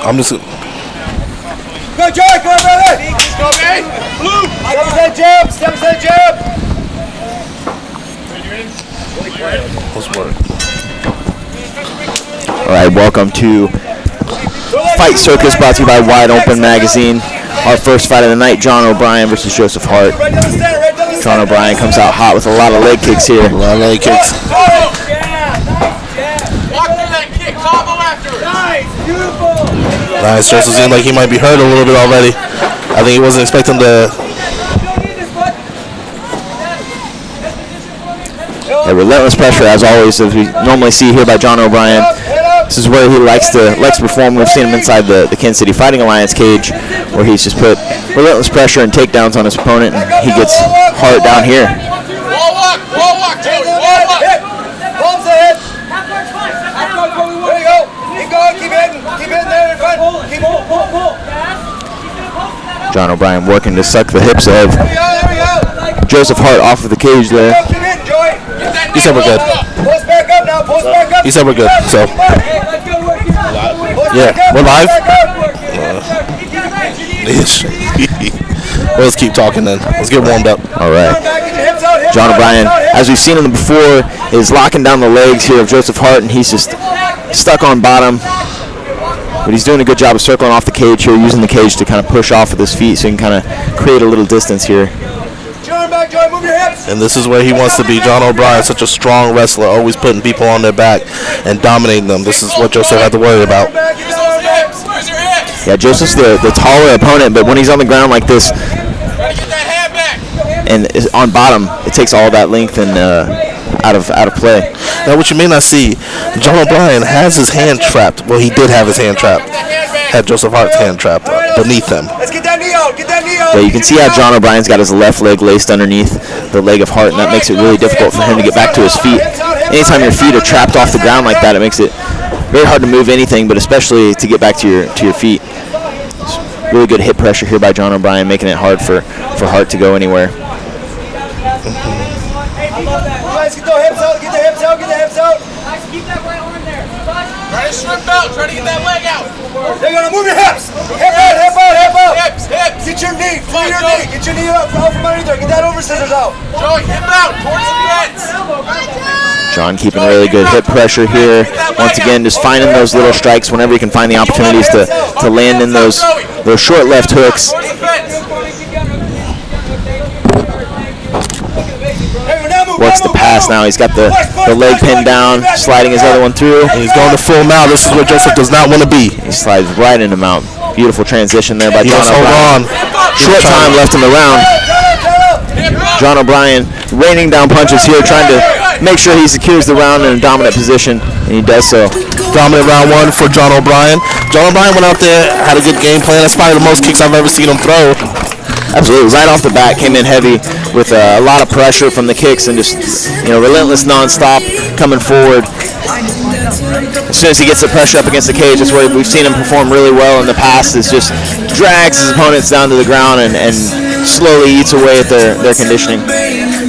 I'm just. Go, Joey, come on, brother. Go, man. Blue. 7% jump, 7% jump. Let's work. All right, welcome to Fight Circus, brought to you by Wide Open Magazine. Our first fight of the night, John O'Brien versus Josef Hart. John O'Brien comes out hot with a lot of leg kicks here. A lot of leg kicks. Nice. Joseph seemed like he might be hurt a little bit already. I think he wasn't expecting the. Relentless pressure, as always, as we normally see here by John O'Brien. This is where he likes to perform. We've seen him inside the Kansas City Fighting Alliance cage, where he's just put relentless pressure and takedowns on his opponent, and he gets Hart down here. Wall walk, Joey, wall walk. Palms ahead. There you go. Keep going, keep hitting there in front. Keep pull. John O'Brien working to suck the hips of Josef Hart off of the cage there. He said we're good. Pull us back up now, pull us back up. He said we're good, so. Yeah, we're live. Well, let's keep talking then. Let's get warmed up. All right. John O'Brien, as we've seen him before, is locking down the legs here of Josef Hart, and he's just stuck on bottom. But he's doing a good job of circling off the cage here, using the cage to kind of push off with his feet so he can kind of create a little distance here. And this is where he wants to be. John O'Brien, such a strong wrestler, always putting people on their back and dominating them. This is what Joseph had to worry about. Yeah, Joseph's the taller opponent, but when he's on the ground like this and is on bottom, it takes all that length and out of play. Now, what you may not see, John O'Brien has his hand trapped. Well, he did have his hand trapped. Had Josef Hart's hand trapped beneath him. Let's get that knee out. Get that knee out. Yeah, you can see how John O'Brien's got his left leg laced underneath the leg of Hart, and that makes it really difficult for him to get back to his feet. Anytime your feet are trapped off the ground like that, it makes it very hard to move anything, but especially to get back to your feet. It's really good hip pressure here by John O'Brien, making it hard for Hart to go anywhere. Guys, get the hips out. Get the hips out. Get the hips out. Keep that right arm there. Try to shrimp out. Try to get that leg out. They're gonna move your hips. Hip out. Hip out. Hip out. Hips. Get your knee. Free your knee. Get your knee out from underneath there. Get that over scissors out. Joey, hip out towards the fence. John keeping really good hip pressure here. Once again, just finding those little strikes whenever he can find the opportunities to land in those short left hooks. Works the pass now. He's got the leg pinned down, sliding his other one through. And he's going to full mount. This is where Joseph does not want to be. He slides right into mount. Beautiful transition there by John O'Brien. Hold on. Short time left in the round. John O'Brien raining down punches here, trying to make sure he secures the round in a dominant position, and he does so. Dominant round one for John O'Brien. John O'Brien went out there, had a good game plan. That's probably the most kicks I've ever seen him throw. Absolutely, right off the bat, came in heavy with a lot of pressure from the kicks and just, relentless nonstop coming forward. As soon as he gets the pressure up against the cage, that's where we've seen him perform really well in the past. Is just drags his opponents down to the ground and slowly eats away at their conditioning.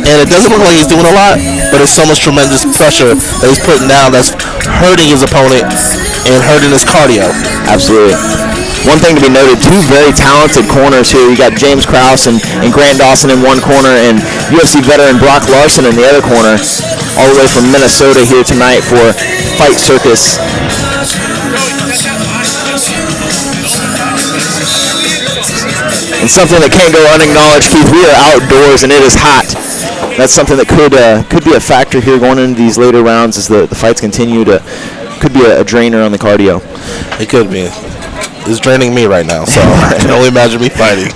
And it doesn't look like he's doing a lot, but it's so much tremendous pressure that he's putting down that's hurting his opponent and hurting his cardio. Absolutely. One thing to be noted, two very talented corners here. You got James Krause and Grant Dawson in one corner, and UFC veteran Brock Larson in the other corner, all the way from Minnesota here tonight for Fight Circus. And something that can't go unacknowledged, Keith, we are outdoors and it is hot. That's something that could be a factor here going into these later rounds as the fights continue could be a drainer on the cardio. It could be. It's draining me right now, so I can only imagine me fighting.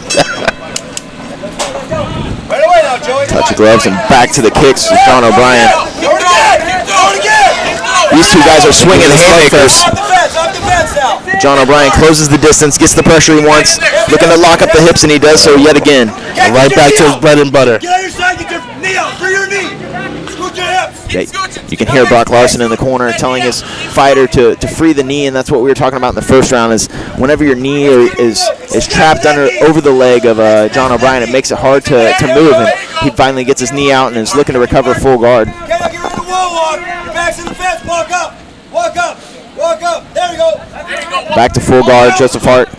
Right away now, Joey. Touch of gloves and back to the kicks with John O'Brien. These two guys are swinging haymakers. John O'Brien closes the distance, gets the pressure he wants, looking to lock up the hips, and he does so yet again. And right back to his bread and butter. Get on your side, get your knee out, free your knee. Scoot your hips. Yeah, you can hear Brock Larson in the corner telling his fighter to free the knee, and that's what we were talking about in the first round. Is whenever your knee is trapped over the leg of John O'Brien, it makes it hard to move, and he finally gets his knee out and is looking to recover full guard. Okay, now give it the wall walk. Your back's in the fence. Walk up. Walk up. Walk up. There we go. There you go. Back to full guard, Josef Hart.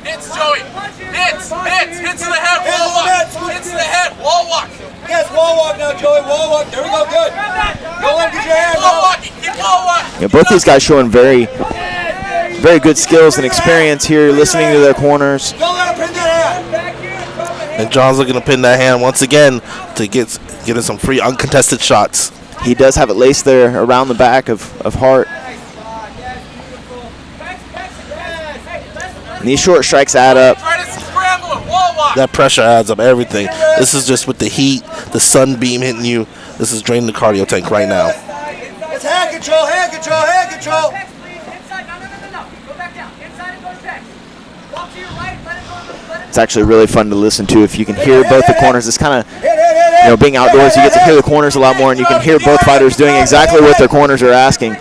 Hits, Joey. Hits to the head, wall walk. Hits to the head, wall walk. Yes, wall walk now, Joey, wall walk. There we go, good. Go in, get your hand wall walking, keep wall walking. Yeah, both these guys showing very good skills and experience here, listening to their corners. Don't let him pin that hand. And John's looking to pin that hand once again to get some free uncontested shots. He does have it laced there around the back of Hart. And these short strikes add up. That pressure adds up everything. This is just with the heat, the sunbeam hitting you. This is draining the cardio tank right now. It's hand control, hand control, hand control. It's actually really fun to listen to if you can hear both the corners. It's kind of, being outdoors, you get to hear the corners a lot more, and you can hear both fighters doing exactly what their corners are asking.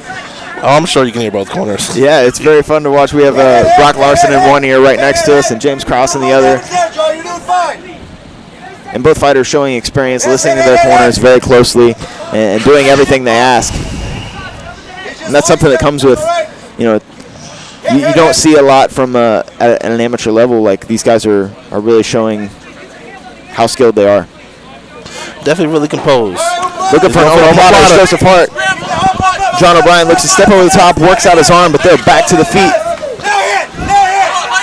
Oh, I'm sure you can hear both corners. Yeah, it's very fun to watch. We have Brock Larson in one ear right next to us and James Krause in the other. And both fighters showing experience, listening to their corners very closely and doing everything they ask. And that's something that comes with, you don't see a lot from at an amateur level. Like, these guys are really showing how skilled they are. Definitely really composed. Looking for an overbody, Josef Hart. John O'Brien looks to step over the top, works out his arm, but they're back to the feet.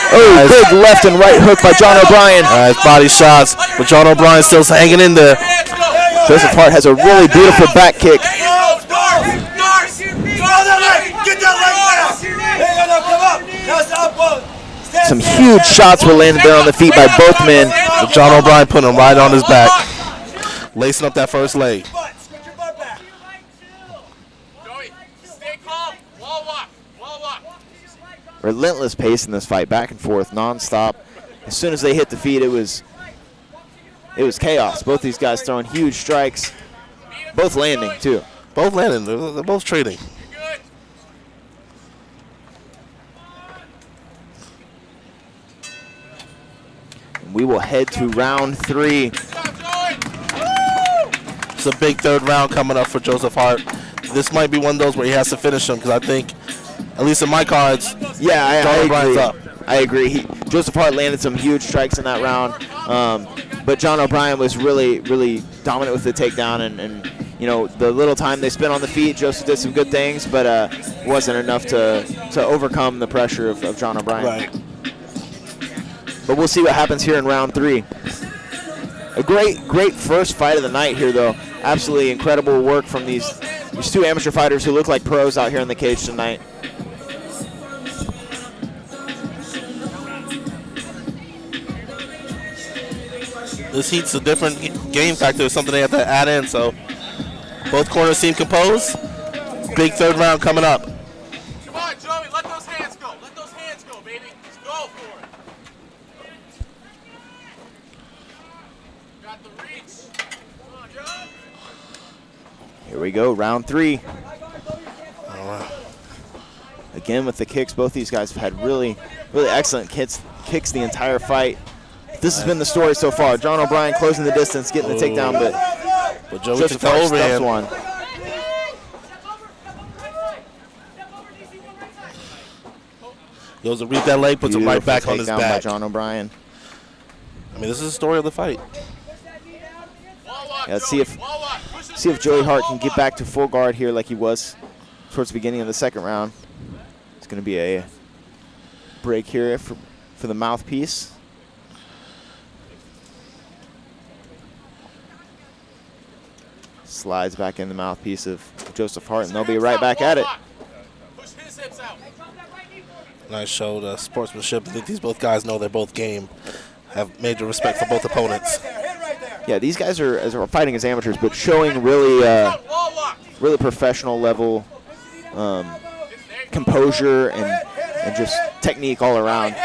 Oh, big left and right hook by John O'Brien. Nice body shots, but John O'Brien still hanging in there. Josef Hart has a really beautiful back kick. Some huge shots were landed there on the feet by both men. But John O'Brien putting him right on his back, lacing up that first leg. Relentless pace in this fight, back and forth, non-stop. As soon as they hit the feet, it was chaos. Both these guys throwing huge strikes, both landing too. Both landing. They're both trading. And we will head to round 3. It's a big third round coming up for Josef Hart. This might be one of those where he has to finish him, because I think, at least in my cards, yeah, John O'Brien's up. I agree. Josef Hart landed some huge strikes in that round, but John O'Brien was really, really dominant with the takedown, and the little time they spent on the feet, Joseph did some good things, but wasn't enough to overcome the pressure of John O'Brien. Right. But we'll see what happens here in round 3. A great first fight of the night here, though. Absolutely incredible work from these two amateur fighters who look like pros out here in the cage tonight. This heat's a different game factor, something they have to add in. So both corners seem composed. Big third round coming up. Come on, Joey, let those hands go. Let those hands go, baby. Just go for it. Got the reach. Come on, John. Here we go, round 3. Again with the kicks, both these guys have had really, really excellent kicks the entire fight. This has been the story so far. John O'Brien closing the distance, getting the takedown, but Joey Josef took Hart over stuffs him. one. Goes to reap that leg, puts him right back on his Takedown by back. John O'Brien. I mean, this is the story of the fight. Yeah, let's see if Joey Hart can get back to full guard here like he was towards the beginning of the second round. It's going to be a break here for the mouthpiece. Slides back in the mouthpiece of Josef Hart, and they'll be right back at it. Nice show of sportsmanship. I think these both guys know they're both game. Have major respect for both opponents. Yeah, these guys are fighting as amateurs, but showing really professional level composure and just technique all around.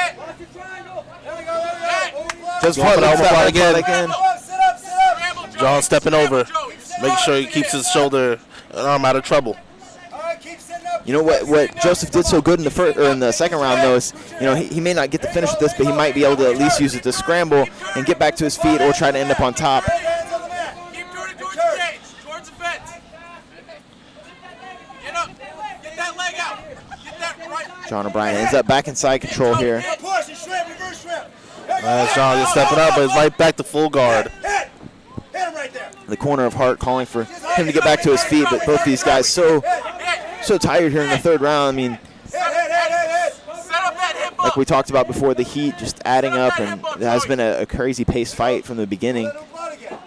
Josef Hart almost fought again. John stepping over, making sure he keeps his shoulder and arm out of trouble. You know what Joseph did so good in the second round, though, is he may not get the finish with this, but he might be able to at least use it to scramble and get back to his feet or try to end up on top. Keep doing it towards the cage, towards the fence. Get up, get that leg out. John O'Brien ends up back inside control here. Push and shrimp, reverse shrimp. John just stepping up, but it's right back to full guard. Hit him right there. The corner of Hart calling for him to get back to his feet, but both these guys so tired here in the third round. I mean, like we talked about before, the heat just adding up, and it has been a crazy pace fight from the beginning.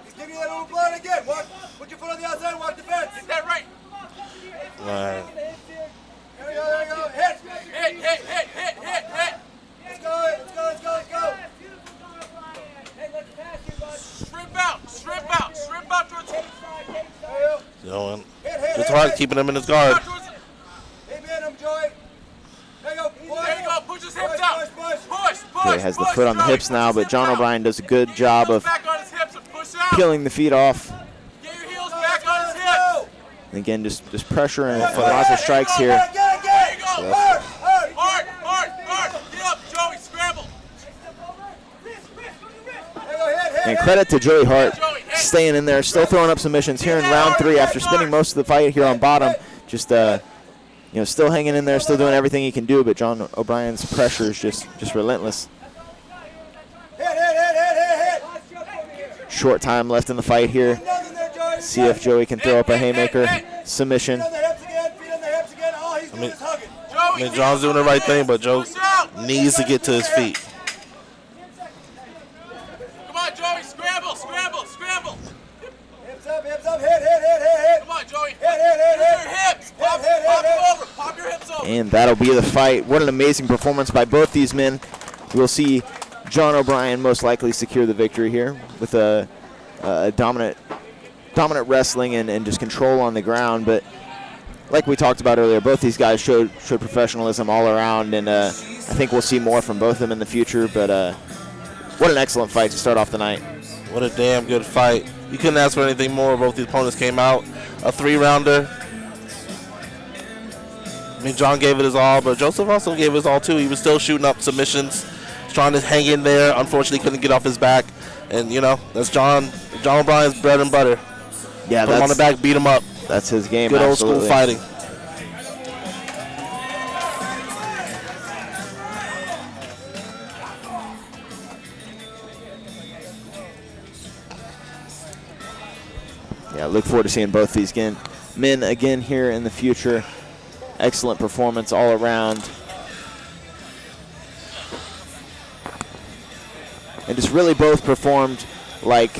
He's giving you that little blood again. Put your foot on the outside, walk the fence. Is that right? Right. There we go. Hit. Let's go. Hey, let's pass you, bud. Shrimp out towards It's hard keeping him in his guard. Hey, man, I'm Joey. There you go. Push his hips out. Push. Joey has the foot on the hips now, but John O'Brien does a good job of peeling the feet off. Get your heels back on his hips. And again, just pressure and lots of strikes here. There you go. Hard. Get up, Joey. Scramble. And credit to Joey Hart staying in there, still throwing up submissions here in round 3 after spending most of the fight here on bottom. Just still hanging in there, still doing everything he can do, but John O'Brien's pressure is just relentless. Short time left in the fight here. See if Joey can throw up a haymaker submission. I mean, John's doing the right thing, but Joe needs to get to his feet. Come on, Joey, scramble. Hips up, hit. Come on, Joey. Hit. Your hips. Pop your hips over. And that'll be the fight. What an amazing performance by both these men. We'll see John O'Brien most likely secure the victory here with a dominant wrestling and just control on the ground. But like we talked about earlier, both these guys showed professionalism all around, and I think we'll see more from both of them in the future. But what an excellent fight to start off the night. What a damn good fight. You couldn't ask for anything more. Both the opponents came out. A 3-rounder. I mean, John gave it his all, but Joseph also gave his all too. He was still shooting up submissions, trying to hang in there. Unfortunately, couldn't get off his back. And, that's John O'Brien's bread and butter. Yeah, put him on the back, beat him up. That's his game. Good old school fighting. Yeah, look forward to seeing both these men again here in the future. Excellent performance all around. And just really both performed like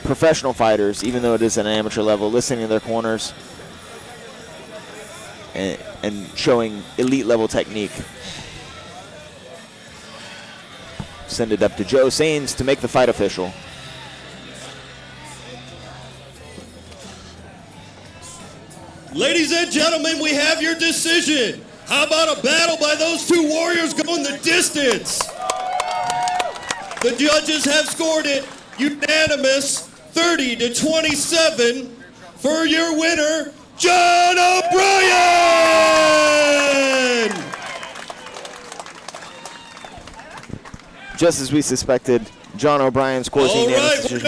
professional fighters, even though it is at an amateur level, listening to their corners and showing elite level technique. Send it up to Joe Sains to make the fight official. Ladies and gentlemen, we have your decision. How about a battle by those two warriors going the distance? The judges have scored it unanimous 30-27 for your winner, John O'Brien! Just as we suspected, John O'Brien scores a unanimous decision.